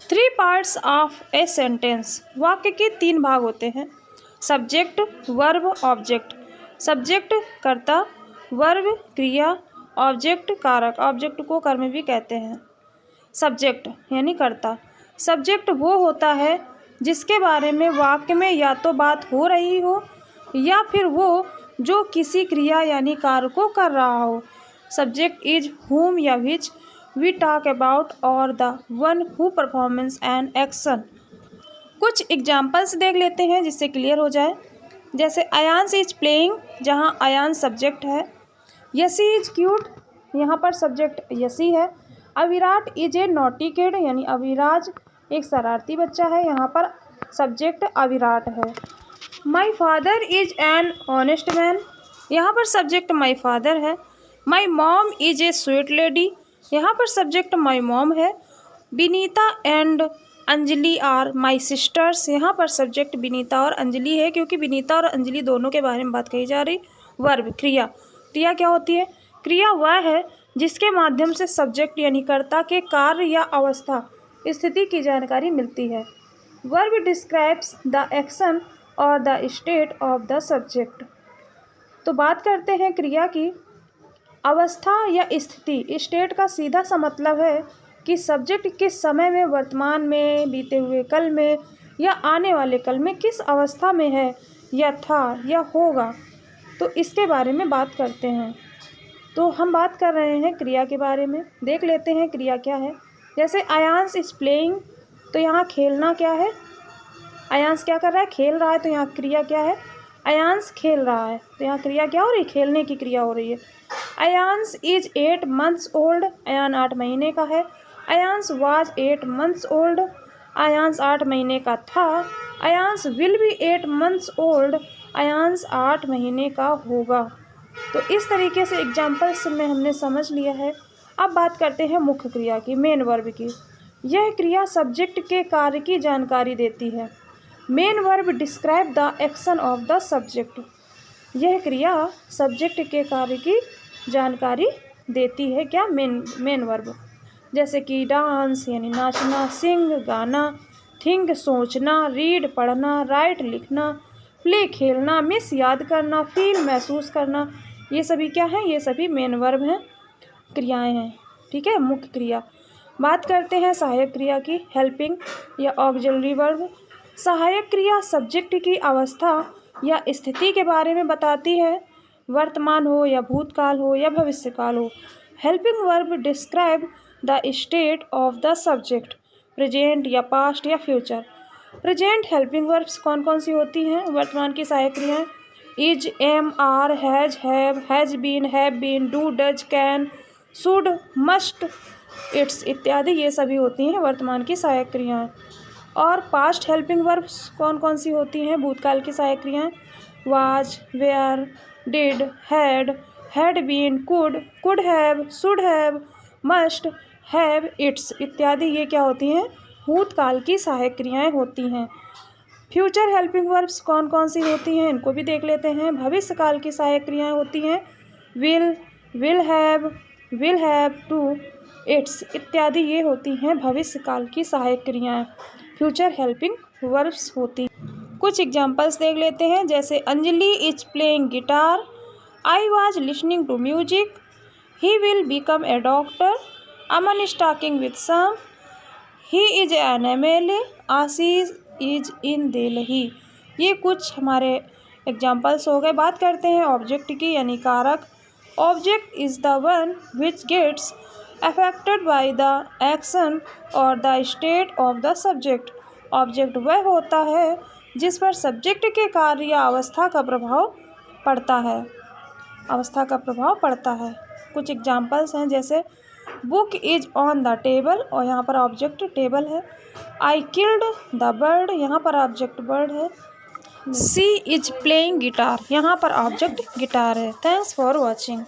3 parts of a sentence. वाक्य के 3 भाग होते हैं। Subject, verb, object. सब्जेक्ट कर्ता, वर्ब क्रिया, ऑब्जेक्ट कारक। ऑब्जेक्ट को कर्म भी कहते हैं। सब्जेक्ट यानी कर्ता। सब्जेक्ट वो होता है जिसके बारे में वाक्य में या तो बात हो रही हो या फिर वो जो किसी क्रिया यानी कार्य को कर रहा हो। सब्जेक्ट इज whom या which we talk about or the one who performs an action। कुछ एग्जाम्पल्स देख लेते हैं जिससे क्लियर हो जाए। जैसे अयांश इज प्लेइंग, जहाँ अयांश सब्जेक्ट है। यसी इज क्यूट, यहाँ पर सब्जेक्ट यसी है। अविराट इज ए नॉटी किड, यानी अविराज एक शरारती बच्चा है, यहाँ पर सब्जेक्ट अविराट है। My father is an honest man, यहाँ पर सब्जेक्ट माई फादर है। My mom is a sweet lady, यहाँ पर सब्जेक्ट माई मॉम है। Vinita and Anjali are my sisters, यहाँ पर सब्जेक्ट विनीता और अंजलि है क्योंकि विनीता और अंजलि दोनों के बारे में बात कही जा रही। वर्ब क्रिया। क्रिया क्या होती है? क्रिया वह है जिसके माध्यम से सब्जेक्ट यानी कर्ता के कार्य या अवस्था स्थिति की जानकारी मिलती है। Verb describes the action or the state of the subject. तो बात करते हैं क्रिया की। अवस्था या स्थिति, स्टेट का सीधा सा मतलब है कि सब्जेक्ट किस समय में, वर्तमान में, बीते हुए कल में या आने वाले कल में किस अवस्था में है या था या होगा। तो इसके बारे में बात करते हैं। तो हम बात कर रहे हैं क्रिया के बारे में। देख लेते हैं क्रिया क्या है। जैसे अयांश इज प्लेइंग, तो यहाँ खेलना क्या है? अयांश क्या कर रहा है? खेल रहा है। तो यहाँ क्रिया क्या है? अयांश खेल रहा है। तो यहाँ क्रिया क्या हो रही है? खेलने की क्रिया हो रही है। Ayansh is 8 months old, Ayan 8 महीने का है। Ayansh was 8 months old, Ayansh 8 महीने का था। Ayansh will be 8 months old, Ayansh 8 महीने का होगा। तो इस तरीके से एग्जाम्पल्स में हमने समझ लिया है। अब बात करते हैं मुख्य क्रिया की, मेन वर्ब की। यह क्रिया सब्जेक्ट के कार्य की जानकारी देती है। Main verb describe the action of the subject. यह क्रिया सब्जेक्ट के कार्य की जानकारी देती है। क्या? Main verb. जैसे कि डांस यानी नाचना, सिंग गाना, थिंक सोचना, रीड पढ़ना, राइट लिखना, प्ले खेलना, मिस याद करना, फील महसूस करना, ये सभी क्या हैं? ये सभी मेन वर्ब हैं, क्रियाएं हैं। ठीक है, मुख्य क्रिया। बात करते हैं सहायक क्रिया की, हेल्पिंग या ऑक्सिलरी वर्ब। सहायक क्रिया सब्जेक्ट की अवस्था या स्थिति के बारे में बताती है, वर्तमान हो या भूतकाल हो या भविष्यकाल हो। Helping verb describe the state of the subject, present या पास्ट या फ्यूचर। प्रेजेंट हेल्पिंग वर्ब्स कौन कौन सी होती हैं? वर्तमान की सहायक क्रियाएं is, am, are, has been, do, does, can, should, must, its इत्यादि ये सभी होती हैं वर्तमान की सहायक क्रियाएं। और पास्ट हेल्पिंग वर्ब्स कौन कौन सी होती हैं? भूतकाल की सहायक क्रियाएं was, were, did, had been, could have, should have, must have, its इत्यादि ये क्या होती हैं? भूतकाल की सहायक क्रियाएं होती हैं। फ्यूचर हेल्पिंग वर्ब्स कौन कौन सी होती हैं? इनको भी देख लेते हैं। भविष्यकाल की सहायक क्रियाएं होती हैं विल हैव, टू, इट्स इत्यादि ये होती हैं भविष्यकाल की सहायक क्रियाएं, फ्यूचर हेल्पिंग वर्ब्स होती हैं। कुछ एग्जांपल्स देख लेते हैं। जैसे Anjali is playing guitar, I was listening to music, he will become a doctor, Aman is talking with some, he is an MLA, Ashish is in Delhi. ये कुछ हमारे एग्जाम्पल्स हो गए। बात करते हैं ऑब्जेक्ट की यानी कारक। Object is the one which gets affected by the action or the state of the subject. Object वह होता है जिस पर सब्जेक्ट के कार्य या अवस्था का प्रभाव पड़ता है। कुछ एग्जाम्पल्स हैं जैसे book is on the table, और यहाँ पर ऑब्जेक्ट टेबल है। आई किल्ड द बर्ड, यहाँ पर ऑब्जेक्ट बर्ड है। सी इज प्लेइंग गिटार, यहाँ पर ऑब्जेक्ट गिटार है। Thanks for watching.